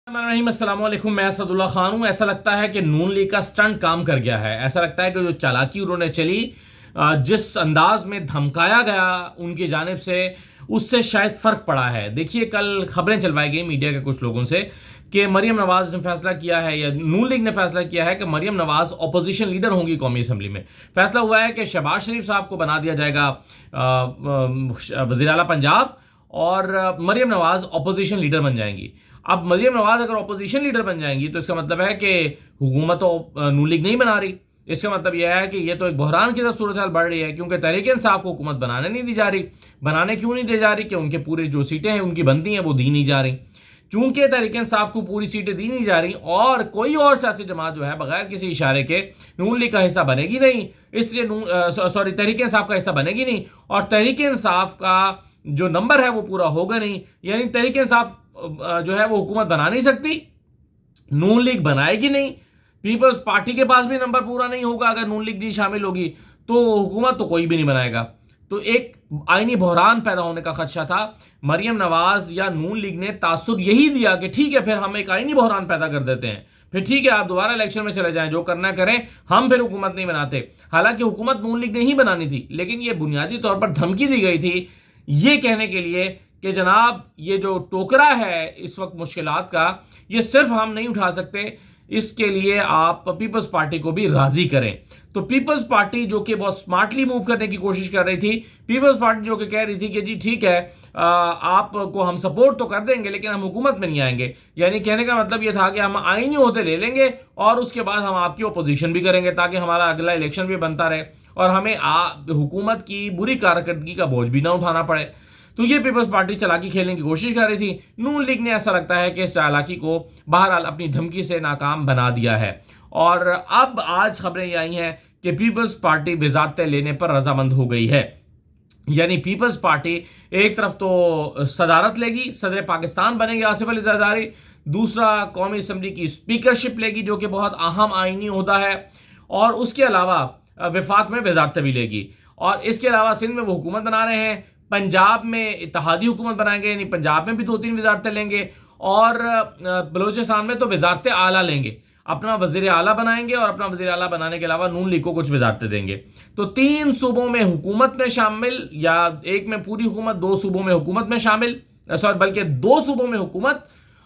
السلام علیکم، میں اسد اللہ خان ہوں۔ ایسا لگتا ہے کہ نون لیگ کا سٹنٹ کام کر گیا ہے۔ ایسا لگتا ہے کہ جو چالاکی انہوں نے چلی، جس انداز میں دھمکایا گیا ان کی جانب سے، اس سے شاید فرق پڑا ہے۔ دیکھیے، کل خبریں چلوائی گئی میڈیا کے کچھ لوگوں سے کہ مریم نواز نے فیصلہ کیا ہے، یا نون لیگ نے فیصلہ کیا ہے کہ مریم نواز اپوزیشن لیڈر ہوں گی قومی اسمبلی میں۔ فیصلہ ہوا ہے کہ شہباز شریف صاحب کو بنا دیا جائے گا وزیر اعلیٰ پنجاب، اور مریم نواز اپوزیشن لیڈر بن جائیں گی۔ اب مریم نواز اگر اپوزیشن لیڈر بن جائیں گی تو اس کا مطلب ہے کہ حکومت تو نون لیگ نہیں بنا رہی۔ اس کا مطلب یہ ہے کہ یہ تو ایک بحران کی طرف صورتحال بڑھ رہی ہے، کیونکہ تحریک انصاف کو حکومت بنانے نہیں دی جا رہی۔ بنانے کیوں نہیں دی جا رہی؟ کہ ان کے پورے جو سیٹیں ہیں ان کی بنتی ہیں وہ دی نہیں جا رہی۔ چونکہ تحریک انصاف کو پوری سیٹیں دی نہیں جا رہی، اور کوئی اور سیاسی جماعت جو ہے بغیر کسی اشارے کے نون لیگ کا حصہ بنے گی نہیں، اس لیے تحریک انصاف کا حصہ بنے گی نہیں، اور تحریک انصاف کا جو نمبر ہے وہ پورا ہوگا نہیں۔ یعنی تحریک انصاف جو ہے وہ حکومت بنا نہیں سکتی، نون لیگ بنائے گی نہیں، پیپلز پارٹی کے پاس بھی نمبر پورا نہیں ہوگا اگر نون لیگ نہیں شامل ہوگی، تو حکومت تو کوئی بھی نہیں بنائے گا۔ تو ایک آئینی بحران پیدا ہونے کا خدشہ تھا۔ مریم نواز یا نون لیگ نے تاثر یہی دیا کہ ٹھیک ہے، پھر ہم ایک آئینی بحران پیدا کر دیتے ہیں، پھر ٹھیک ہے آپ دوبارہ الیکشن میں چلے جائیں، جو کرنا کریں، ہم پھر حکومت نہیں بناتے۔ حالانکہ حکومت نون لیگ نے ہی بنانی تھی، لیکن یہ بنیادی طور پر دھمکی دی گئی تھی یہ کہنے کے لیے کہ جناب یہ جو ٹوکرا ہے اس وقت مشکلات کا، یہ صرف ہم نہیں اٹھا سکتے، اس کے لیے آپ پیپلز پارٹی کو بھی راضی کریں۔ تو پیپلز پارٹی جو کہ بہت سمارٹلی موو کرنے کی کوشش کر رہی تھی، پیپلز پارٹی جو کہ کہہ رہی تھی کہ جی ٹھیک ہے، آپ کو ہم سپورٹ تو کر دیں گے لیکن ہم حکومت میں نہیں آئیں گے۔ یعنی کہنے کا مطلب یہ تھا کہ ہم آئینی عہدے لے لیں گے اور اس کے بعد ہم آپ کی اپوزیشن بھی کریں گے، تاکہ ہمارا اگلا الیکشن بھی بنتا رہے اور ہمیں حکومت کی بری کارکردگی کا بوجھ بھی نہ اٹھانا پڑے۔ تو یہ پیپلز پارٹی چالاکی کھیلنے کی کوشش کر رہی تھی۔ نون لیگ نے ایسا لگتا ہے کہ اس چالاکی کو بہرحال اپنی دھمکی سے ناکام بنا دیا ہے، اور اب آج خبریں یہ آئی ہیں کہ پیپلز پارٹی وزارتیں لینے پر رضامند ہو گئی ہے۔ یعنی پیپلز پارٹی ایک طرف تو صدارت لے گی، صدر پاکستان بنے گے آصف علی زرداری، دوسرا قومی اسمبلی کی اسپیکرشپ لے گی جو کہ بہت اہم آئینی عہدہ ہے، اور اس کے علاوہ وفاق میں وزارتیں بھی لے گی، اور اس کے علاوہ سندھ میں وہ حکومت بنا رہے ہیں، پنجاب میں اتحادی حکومت بنائیں گے، یعنی پنجاب میں بھی 2-3 وزارتیں لیں گے، اور بلوچستان میں تو وزارت اعلیٰ لیں گے، اپنا وزیر اعلیٰ بنائیں گے، اور اپنا وزیر اعلیٰ بنانے کے علاوہ نون لیگ کو کچھ وزارتیں دیں گے۔ تو 3 صوبوں میں حکومت میں شامل، یا ایک میں پوری حکومت، 2 صوبوں میں حکومت میں شامل، بلکہ 2 صوبوں میں حکومت،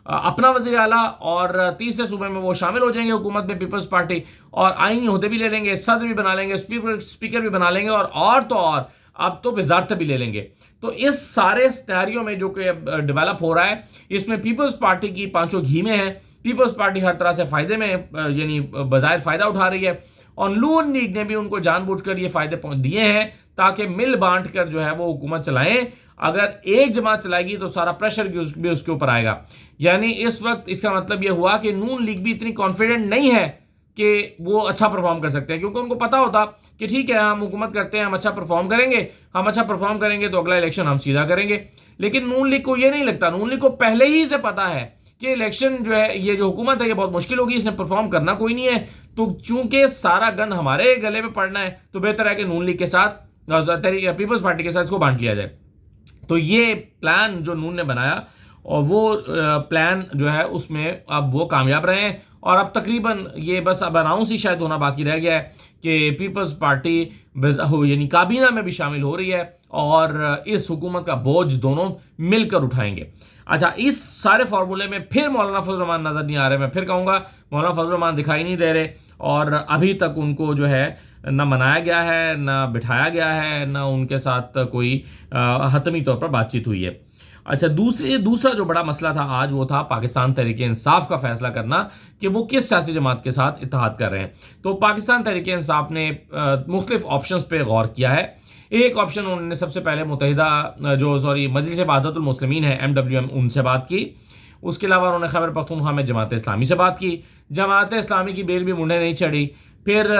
اپنا وزیر اعلیٰ، اور تیسرے صوبے میں وہ شامل ہو جائیں گے حکومت میں پیپلز پارٹی، اور آئینی عہدے بھی لے لیں گے، صدر بھی بنا لیں گے، اسپیکر بھی بنا لیں گے، اور تو اور اب تو وزارتیں بھی لے لیں گے۔ تو اس سارے سینیریو میں جو کہ ڈیولپ ہو رہا ہے، اس میں پیپلز پارٹی کی پانچوں گھی میں ہے۔ پیپلز پارٹی ہر طرح سے فائدے میں، یعنی بظاہر فائدہ اٹھا رہی ہے، اور نون لیگ نے بھی ان کو جان بوجھ کر یہ فائدے دیے ہیں تاکہ مل بانٹ کر جو ہے وہ حکومت چلائیں۔ اگر ایک جماعت چلائے گی تو سارا پریشر بھی اس کے اوپر آئے گا۔ یعنی اس وقت اس کا مطلب یہ ہوا کہ نون لیگ بھی اتنی کانفیڈنٹ نہیں ہے کہ وہ اچھا پرفارم کر سکتے ہیں، کیونکہ ان کو پتا ہوتا کہ ٹھیک ہے ہم حکومت کرتے ہیں، ہم اچھا پرفارم کریں گے تو اگلا الیکشن ہم سیدھا کریں گے۔ لیکن نون لیگ کو یہ نہیں لگتا، نون لیگ کو پہلے ہی سے پتا ہے کہ الیکشن جو ہے، یہ جو حکومت ہے یہ بہت مشکل ہوگی، اس نے پرفارم کرنا کوئی نہیں ہے، تو چونکہ سارا گند ہمارے گلے میں پڑنا ہے تو بہتر ہے کہ نون لیگ کے ساتھ، پیپلز پارٹی کے ساتھ اس کو بانٹ لیا جائے۔ تو یہ پلان جو نون نے بنایا، اور وہ پلان جو ہے اس میں اب وہ کامیاب رہے ہیں، اور اب تقریباً یہ بس اب اناؤنس ہی شاید ہونا باقی رہ گیا ہے کہ پیپلز پارٹی یعنی کابینہ میں بھی شامل ہو رہی ہے، اور اس حکومت کا بوجھ دونوں مل کر اٹھائیں گے۔ اچھا، اس سارے فارمولے میں پھر مولانا فضل الرحمان نظر نہیں آ رہے۔ میں پھر کہوں گا، مولانا فضل الرحمان دکھائی نہیں دے رہے، اور ابھی تک ان کو جو ہے نہ منایا گیا ہے، نہ بٹھایا گیا ہے، نہ ان کے ساتھ کوئی حتمی طور پر بات چیت ہوئی ہے۔ اچھا، دوسرا جو بڑا مسئلہ تھا آج، وہ تھا پاکستان تحریک انصاف کا فیصلہ کرنا کہ وہ کس سیاسی جماعت کے ساتھ اتحاد کر رہے ہیں۔ تو پاکستان تحریک انصاف نے مختلف آپشنز پہ غور کیا ہے۔ ایک آپشن انہوں نے سب سے پہلے مجلس وحدت المسلمین ہے MWM، ان سے بات کی۔ اس کے علاوہ انہوں نے خیبر پختونخوا میں جماعت اسلامی سے بات کی۔ جماعت اسلامی کی بیل بھی منڈے نہیں چڑھی۔ پھر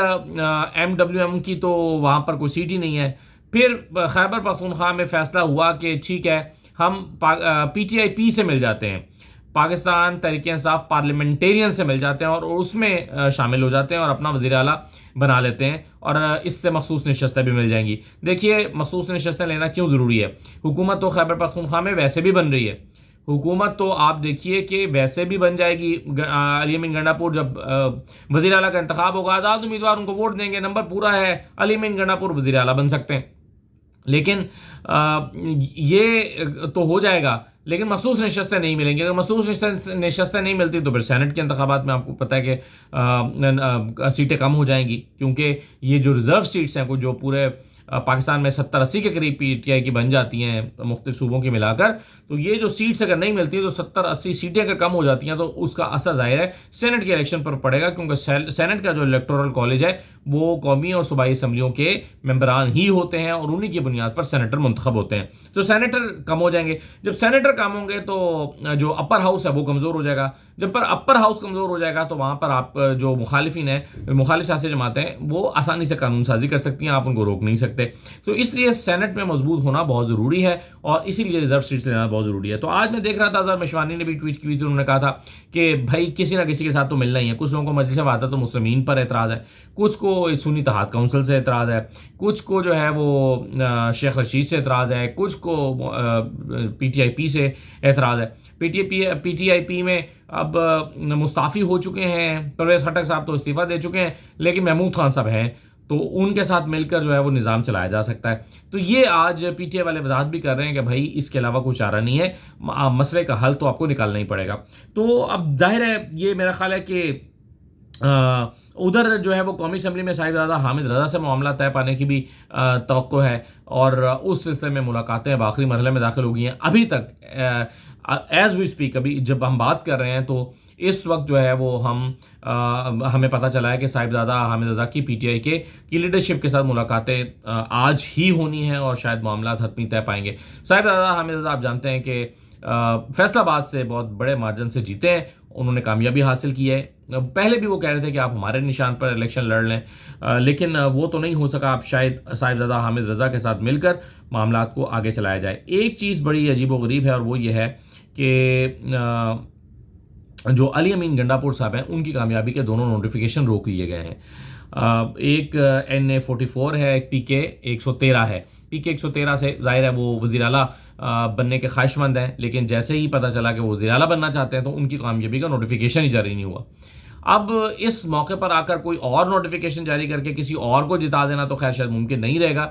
MWM کی تو وہاں پر کوئی سیٹ ہی نہیں ہے۔ پھر خیبر پختونخوا میں فیصلہ ہوا کہ ٹھیک ہے، ہم PTI سے مل جاتے ہیں، پاکستان تحریک انصاف پارلیمنٹیرین سے مل جاتے ہیں، اور اس میں شامل ہو جاتے ہیں اور اپنا وزیر اعلیٰ بنا لیتے ہیں، اور اس سے مخصوص نشستیں بھی مل جائیں گی۔ دیکھیے، مخصوص نشستیں لینا کیوں ضروری ہے؟ حکومت تو خیبر پختونخوا میں ویسے بھی بن رہی ہے، حکومت تو آپ دیکھیے کہ ویسے بھی بن جائے گی. علی امین گنڈاپور جب وزیر اعلیٰ کا انتخاب ہوگا، آزاد امیدوار ان کو ووٹ دیں گے، نمبر پورا ہے، علی امین گنڈاپور وزیر اعلیٰ بن سکتے ہیں. لیکن یہ تو ہو جائے گا، لیکن مخصوص نشستیں نہیں ملیں گی. اگر مخصوص نشستیں نہیں ملتی تو پھر سینٹ کے انتخابات میں آپ کو پتہ ہے کہ سیٹیں کم ہو جائیں گی، کیونکہ یہ جو ریزرو سیٹس ہیں جو پورے پاکستان میں 70-80 کے قریب پی ٹی آئی کی بن جاتی ہیں مختلف صوبوں کی ملا کر، تو یہ جو سیٹس اگر نہیں ملتی تو 70-80 سیٹیں اگر کم ہو جاتی ہیں تو اس کا اثر ظاہر ہے سینٹ کے الیکشن پر پڑے گا، کیونکہ سینٹ کا جو الیکٹورل کالج ہے وہ قومی اور صوبائی اسمبلیوں کے ممبران ہی ہوتے ہیں اور انہی کی بنیاد پر سینیٹر منتخب ہوتے ہیں. تو سینیٹر کم ہو جائیں گے. جب سینیٹر کم ہوں گے تو جو اپر ہاؤس ہے وہ کمزور ہو جائے گا. جب پر اپر ہاؤس کمزور ہو جائے گا تو وہاں پر آپ جو مخالفین ہیں، مخالف سیاسی جماعتیں ہیں، وہ آسانی سے قانون سازی کر سکتی ہیں، آپ ان کو روک نہیں سکتے. تو اس لیے سینٹ میں مضبوط ہونا بہت ضروری ہے اور اسی لیے ریزرو سیٹس لینا بہت ضروری ہے. تو آج میں دیکھ رہا تھا اظہر مشوانی نے بھی ٹویٹ کی ہوئی تھی، انہوں نے کہا تھا کہ بھائی کسی نہ کسی کے ساتھ تو ملنا ہی ہے. کچھ لوگوں کو مجلس وحدت المسلمین پر اعتراض ہے، کچھ کو سنی اتحاد کونسل سے اعتراض ہے، کچھ کو جو ہے وہ شیخ رشید سے اعتراض ہے، کچھ کو پی ٹی آئی پی سے اعتراض ہے. پی ٹی آئی پی میں اب مستعفی ہو چکے ہیں، پرویز خٹک صاحب تو استعفیٰ دے چکے ہیں، لیکن محمود خان صاحب ہیں، تو ان کے ساتھ مل کر جو ہے وہ نظام چلایا جا سکتا ہے. تو یہ آج پی ٹی آئی والے وضاحت بھی کر رہے ہیں کہ بھائی اس کے علاوہ کوئی چارہ نہیں ہے، مسئلے کا حل تو آپ کو نکالنا ہی پڑے گا. تو اب ظاہر ہے یہ میرا خیال ہے کہ ادھر جو ہے وہ قومی اسمبلی میں صاحبزادہ حامد رضا سے معاملہ طے پانے کی بھی توقع ہے، اور اس سلسلے میں ملاقاتیں اب آخری مرحلے میں داخل ہو گئی ہیں. ابھی تک ایز وی اسپیک، ابھی جب ہم بات کر رہے ہیں تو اس وقت جو ہے وہ ہمیں پتہ چلا ہے کہ صاحبزادہ حامد رضا کی پی ٹی آئی کی لیڈرشپ کے ساتھ ملاقاتیں آج ہی ہونی ہیں اور شاید معاملات حتمی طے پائیں گے. صاحبزادہ حامد رضا آپ جانتے ہیں کہ فیصل آباد سے بہت بڑے مارجن سے جیتے ہیں، انہوں نے کامیابی حاصل کی ہے. پہلے بھی وہ کہہ رہے تھے کہ آپ ہمارے نشان پر الیکشن لڑ لیں، لیکن وہ تو نہیں ہو سکا. آپ شاید صاحبزادہ حامد رضا کے ساتھ مل کر معاملات کو آگے چلایا جائے. ایک چیز بڑی عجیب و غریب ہے اور وہ یہ ہے کہ جو علی امین گنڈاپور صاحب ہیں ان کی کامیابی کے دونوں نوٹیفیکیشن روک لیے گئے ہیں. ایک NA44 ہے، ایک PK 113 ہے. PK 113 سے ظاہر ہے وہ وزیر اعلیٰ بننے کے خواہش مند ہیں، لیکن جیسے ہی پتہ چلا کہ وہ وزیر اعلیٰ بننا چاہتے ہیں تو ان کی کامیابی کا نوٹیفیکیشن ہی جاری نہیں ہوا. اب اس موقع پر آ کر کوئی اور نوٹیفیکیشن جاری کر کے کسی اور کو جتا دینا تو خیر شاید ممکن نہیں رہے گا،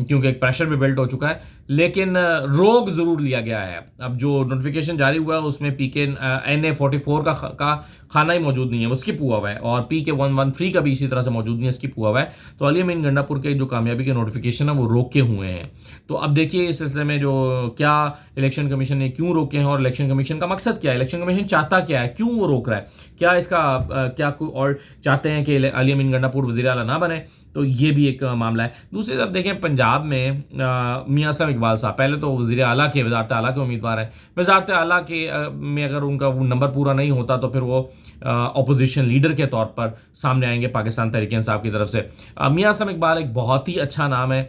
کیونکہ ایک پریشر بھی بلٹ ہو چکا ہے. لیکن روک ضرور لیا گیا ہے. اب جو نوٹیفیکیشن جاری ہوا ہے اس میں PK NA44 کا خانہ ہی موجود نہیں ہے، وہ اسکپ ہوا ہوا ہے، اور PK 113 کا بھی اسی طرح سے موجود نہیں ہے، اسکپ ہوا ہوا ہے. تو علی امین گنڈاپور کے جو کامیابی کے نوٹیفیکیشن ہیں وہ روکے ہوئے ہیں. تو اب دیکھیے اس سلسلے میں جو کیا الیکشن کمیشن نے کیوں روکے ہیں اور الیکشن کمیشن کا مقصد کیا ہے، الیکشن کمیشن چاہتا کیا ہے، کیوں وہ روک رہا ہے، کیا اس کا کیا کوئی اور چاہتے ہیں کہ علی امین گنڈاپور وزیر اعلیٰ نہ بنے. تو یہ بھی ایک معاملہ ہے. دوسری طرف دیکھیں پنجاب میں میاں اسلم اقبال صاحب پہلے تو وزیر اعلیٰ کے وزارت اعلیٰ کے امیدوار ہیں. وزارت اعلیٰ کے میں اگر ان کا وہ نمبر پورا نہیں ہوتا تو پھر وہ اپوزیشن لیڈر کے طور پر سامنے آئیں گے پاکستان تحریک انصاف کی طرف سے. میاں اسلم اقبال ایک بہت ہی اچھا نام ہے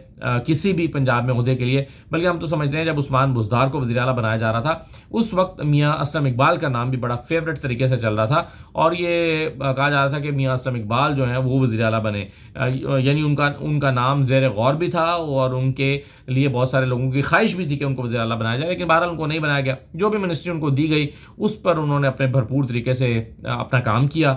کسی بھی پنجاب میں عہدے کے لیے، بلکہ ہم تو سمجھتے ہیں جب عثمان بزدار کو وزیر اعلیٰ بنایا جا رہا تھا اس وقت میاں اسلم اقبال کا نام بھی بڑا فیوریٹ طریقے سے چل رہا تھا، اور یہ کہا جا رہا تھا کہ میاں اسلم اقبال جو ہیں وہ وزیر اعلیٰ بنے. یعنی ان کا نام زیر غور بھی تھا اور ان کے لیے بہت سارے لوگوں کی خواہش بھی تھی کہ ان کو وزیر اعلیٰ بنایا جائے، لیکن بہرحال ان کو نہیں بنایا گیا. جو بھی منسٹری ان کو دی گئی اس پر انہوں نے اپنے بھرپور طریقے سے اپنا کام کیا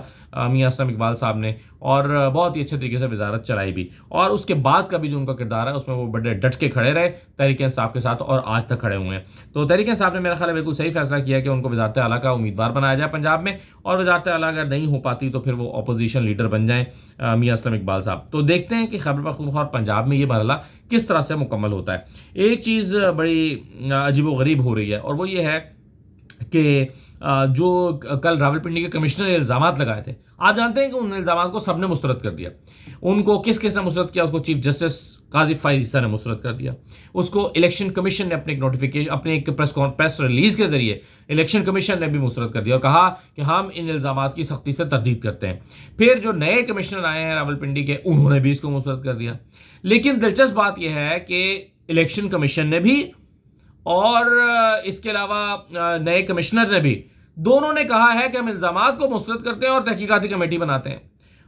میاں اسلم اقبال صاحب نے، اور بہت ہی اچھے طریقے سے وزارت چلائی بھی. اور اس کے بعد کا بھی جو ان کا کردار ہے اس میں وہ بڑے ڈٹ کے کھڑے رہے تحریک انصاف کے ساتھ، اور آج تک کھڑے ہوئے ہیں. تو تحریک انصاف نے میرا خیال ہے بالکل صحیح فیصلہ کیا کہ ان کو وزارت اعلیٰ کا امیدوار بنایا جائے پنجاب میں، اور وزارت اعلیٰ اگر نہیں ہو پاتی تو پھر وہ اپوزیشن لیڈر بن جائیں میاں اسلم اقبال صاحب. تو دیکھتے ہیں کہ خیبر پختونخوا اور پنجاب میں یہ مرحلہ کس طرح سے مکمل ہوتا ہے. ایک چیز بڑی عجیب و غریب ہو رہی ہے اور وہ یہ ہے کہ جو کل راولپنڈی کے کمشنر نے الزامات لگائے تھے، آپ جانتے ہیں کہ ان الزامات کو سب نے مسترد کر دیا. ان کو کس نے مسترد کیا؟ اس کو چیف جسٹس قاضی فائز عیسیٰ نے مسترد کر دیا. اس کو الیکشن کمیشن نے اپنے ایک نوٹیفیکیشن، اپنے ایک پریس ریلیز کے ذریعے الیکشن کمیشن نے بھی مسترد کر دیا اور کہا کہ ہم ان الزامات کی سختی سے تردید کرتے ہیں. پھر جو نئے کمشنر آئے ہیں راولپنڈی کے، انہوں نے بھی اس کو مسترد کر دیا. لیکن دلچسپ بات یہ ہے کہ الیکشن کمیشن نے بھی اور اس کے علاوہ نئے کمشنر نے بھی، دونوں نے کہا ہے کہ ہم الزامات کو مسترد کرتے ہیں اور تحقیقاتی کمیٹی بناتے ہیں.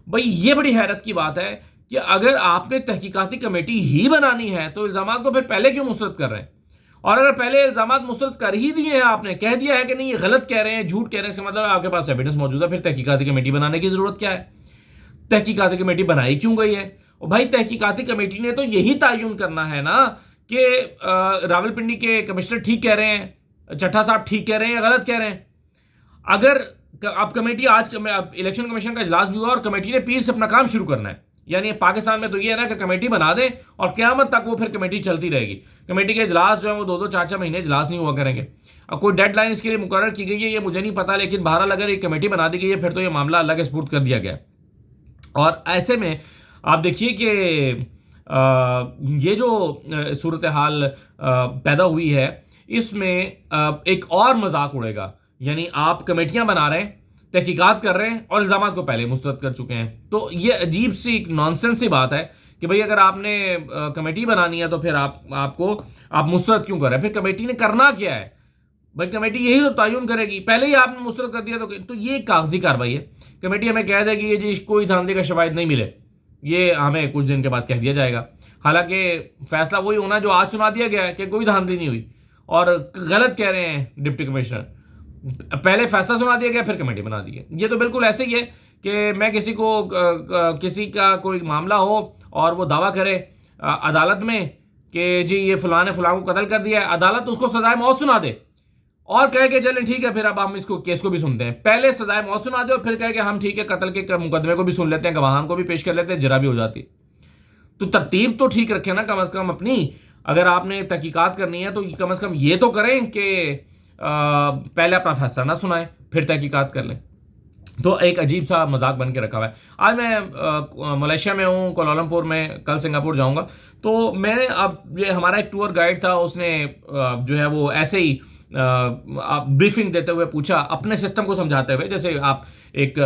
بھائی یہ بڑی حیرت کی بات ہے کہ اگر آپ نے تحقیقاتی کمیٹی ہی بنانی ہے تو الزامات کو پھر پہلے کیوں مسترد کر رہے ہیں؟ اور اگر پہلے الزامات مسترد کر ہی دیے ہیں، آپ نے کہہ دیا ہے کہ نہیں یہ غلط کہہ رہے ہیں، جھوٹ کہہ رہے ہیں، اس کا مطلب آپ کے پاس ایویڈنس موجود ہے، پھر تحقیقاتی کمیٹی بنانے کی ضرورت کیا ہے؟ تحقیقاتی کمیٹی بنائی کیوں گئی ہے؟ اور بھائی تحقیقاتی کمیٹی نے تو یہی تعین کرنا ہے نا کہ راولپنڈی کے کمشنر ٹھیک کہہ رہے ہیں، چٹھا صاحب ٹھیک کہہ رہے ہیں یا غلط کہہ رہے ہیں۔ اگر اب کمیٹی آج الیکشن کمیشن کا اجلاس بھی ہوا اور کمیٹی نے پیر سے اپنا کام شروع کرنا ہے، یعنی پاکستان میں تو یہ ہے نا کہ کمیٹی بنا دیں اور قیامت تک وہ پھر کمیٹی چلتی رہے گی۔ کمیٹی کے اجلاس جو ہے وہ 2-2 4-4 مہینے اجلاس نہیں ہوا کریں گے۔ اب کوئی ڈیڈ لائن اس کے لیے مقرر کی گئی ہے یہ مجھے نہیں پتا، لیکن بہرحال اگر ایک کمیٹی بنا دی گئی ہے پھر تو یہ معاملہ اللہ کے سپرد کر دیا گیا۔ اور ایسے میں آپ دیکھیے کہ یہ جو صورتحال پیدا ہوئی ہے اس میں ایک اور مذاق اڑے گا، یعنی آپ کمیٹیاں بنا رہے ہیں، تحقیقات کر رہے ہیں اور الزامات کو پہلے مسترد کر چکے ہیں۔ تو یہ عجیب سی نانسنس سی بات ہے کہ بھئی اگر آپ نے کمیٹی بنانی ہے تو پھر آپ مسترد کیوں کر رہے ہیں؟ پھر کمیٹی نے کرنا کیا ہے؟ بھائی کمیٹی یہی تو تعین کرے گی، پہلے ہی آپ نے مسترد کر دیا تو یہ کاغذی کارروائی ہے۔ کمیٹی ہمیں کہہ دے کہ یہ جی کوئی دھاندلی کا شواہد نہیں ملے، یہ ہمیں کچھ دن کے بعد کہہ دیا جائے گا، حالانکہ فیصلہ وہی ہونا جو آج سنا دیا گیا ہے کہ کوئی دھاندلی نہیں ہوئی اور غلط کہہ رہے ہیں ڈپٹی کمشنر۔ پہلے فیصلہ سنا دیا گیا پھر کمیٹی بنا دی ہے۔ یہ تو بالکل ایسے ہی ہے کہ میں کسی کا کوئی معاملہ ہو اور وہ دعویٰ کرے عدالت میں کہ جی یہ فلاں نے فلاں کو قتل کر دیا ہے، عدالت اس کو سزائے موت سنا دے اور کہے کہ چلیں ٹھیک ہے پھر اب ہم اس کو کیس کو بھی سنتے ہیں۔ پہلے سزائے موت سنا دے اور پھر کہے کہ ہم ٹھیک ہے قتل کے مقدمے کو بھی سن لیتے ہیں، گواہان کو بھی پیش کر لیتے ہیں، جرا بھی ہو جاتی۔ تو ترتیب تو ٹھیک رکھیں نا کم از کم اپنی، اگر آپ نے تحقیقات کرنی ہے تو کم از کم یہ تو کریں کہ پہلے اپنا فیصلہ نہ سنائیں پھر تحقیقات کر لیں۔ تو ایک عجیب سا مذاق بن کے رکھا ہوا ہے۔ آج میں ملیشیا میں ہوں، کوالالمپور میں، کل سنگاپور جاؤں گا، تو میں نے اب یہ ہمارا ایک ٹور گائیڈ تھا، اس نے جو ہے وہ ایسے ہی بریفنگ دیتے ہوئے پوچھا، اپنے سسٹم کو سمجھاتے ہوئے، جیسے آپ ایک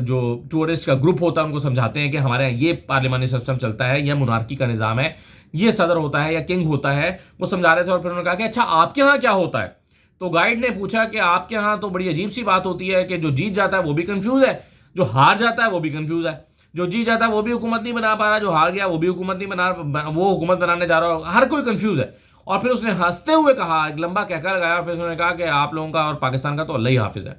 جو ٹورسٹ کا گروپ ہوتا ہے ان کو سمجھاتے ہیں کہ ہمارے یہاں یہ پارلیمانی سسٹم چلتا ہے، یہ مونارکی کا نظام ہے، یہ صدر ہوتا ہے یا کنگ ہوتا ہے، وہ سمجھا رہے تھے۔ اور پھر انہوں نے کہا کہ اچھا آپ کے ہاں کیا ہوتا ہے؟ تو گائیڈ نے پوچھا کہ آپ کے ہاں تو بڑی عجیب سی بات ہوتی ہے کہ جو جیت جاتا ہے وہ بھی کنفیوز ہے، جو ہار جاتا ہے وہ بھی کنفیوز ہے، جو جیت جاتا ہے وہ بھی حکومت نہیں بنا پا رہا، جو ہار گیا وہ بھی حکومت نہیں وہ حکومت بنانے جا رہا، ہر کوئی کنفیوز ہے۔ اور پھر اس نے ہنستے ہوئے کہا، ایک لمبا کہکا لگایا اور پھر اس نے کہا کہ آپ لوگوں کا اور پاکستان کا تو اللہ ہی حافظ ہے۔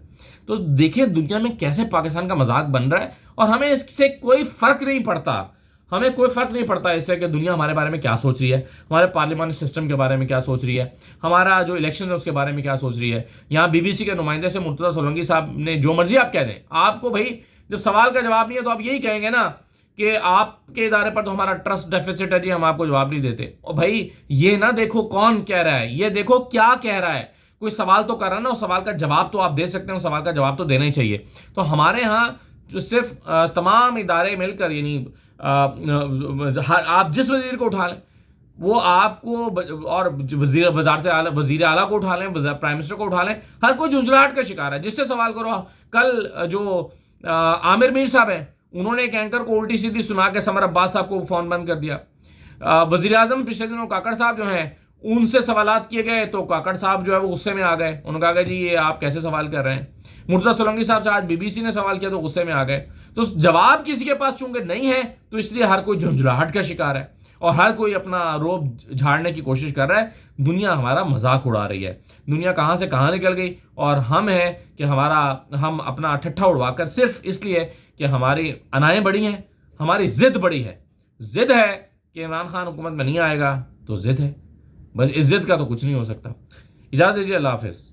تو دیکھیں دنیا میں کیسے پاکستان کا مذاق بن رہا ہے اور ہمیں اس سے کوئی فرق نہیں پڑتا، ہمیں کوئی فرق نہیں پڑتا اس سے کہ دنیا ہمارے بارے میں کیا سوچ رہی ہے، ہمارے پارلیمانی سسٹم کے بارے میں کیا سوچ رہی ہے، ہمارا جو الیکشن ہے اس کے بارے میں کیا سوچ رہی ہے۔ یہاں بی بی سی کے نمائندے سے مرتضیٰ سولنگی صاحب نے جو مرضی آپ کہہ دیں، آپ کو بھائی جب سوال کا جواب نہیں ہے تو آپ یہی کہیں گے نا کہ آپ کے ادارے پر تو ہمارا ٹرسٹ ڈیفیسٹ ہے جی، ہم آپ کو جواب نہیں دیتے۔ اور بھائی یہ نہ دیکھو کون کہہ رہا ہے، یہ دیکھو کیا کہہ رہا ہے۔ کوئی سوال تو کر رہا ہے نا، اس سوال کا جواب تو آپ دے سکتے ہیں، اس سوال کا جواب تو دینا ہی چاہیے۔ تو ہمارے ہاں جو صرف تمام ادارے مل کر، یعنی آپ جس وزیر کو اٹھا لیں وہ آپ کو، اور وزیر اعلیٰ کو اٹھا لیں، پرائم منسٹر کو اٹھا لیں، ہر کوئی جھنجھلاہٹ کا شکار ہے، جس سے سوال کرو۔ کل جو عامر میر صاحب ہیں انہوں نے ایک اینکر کو الٹی سیدھی سنا کے سمر عباس صاحب کو فون بند کر دیا۔ وزیر اعظم پچھلے دنوں کاکڑ صاحب جو ہیں ان سے سوالات کیے گئے تو کاکڑ صاحب جو ہے وہ غصے میں آ گئے، انہوں نے کہا کہ جی یہ آپ کیسے سوال کر رہے ہیں۔ مرتضیٰ سولنگی صاحب سے آج بی بی سی نے سوال کیا تو غصے میں آ گئے۔ تو جواب کسی کے پاس چونکہ نہیں ہے تو اس لیے ہر کوئی جھنجھلاہٹ کا شکار ہے اور ہر کوئی اپنا روب جھاڑنے کی کوشش کر رہا ہے۔ دنیا ہمارا مذاق اڑا رہی ہے، دنیا کہاں سے کہاں نکل گئی، اور ہم ہیں کہ ہم اپنا ٹھٹھا اڑوا کر صرف اس لیے کہ ہماری انائیں بڑی ہیں، ہماری ضد بڑی ہے، ضد ہے کہ عمران خان حکومت میں نہیں آئے گا تو ضد ہے، بس اس ضد کا تو کچھ نہیں ہو سکتا۔ اجازت دیجیے، اللہ حافظ۔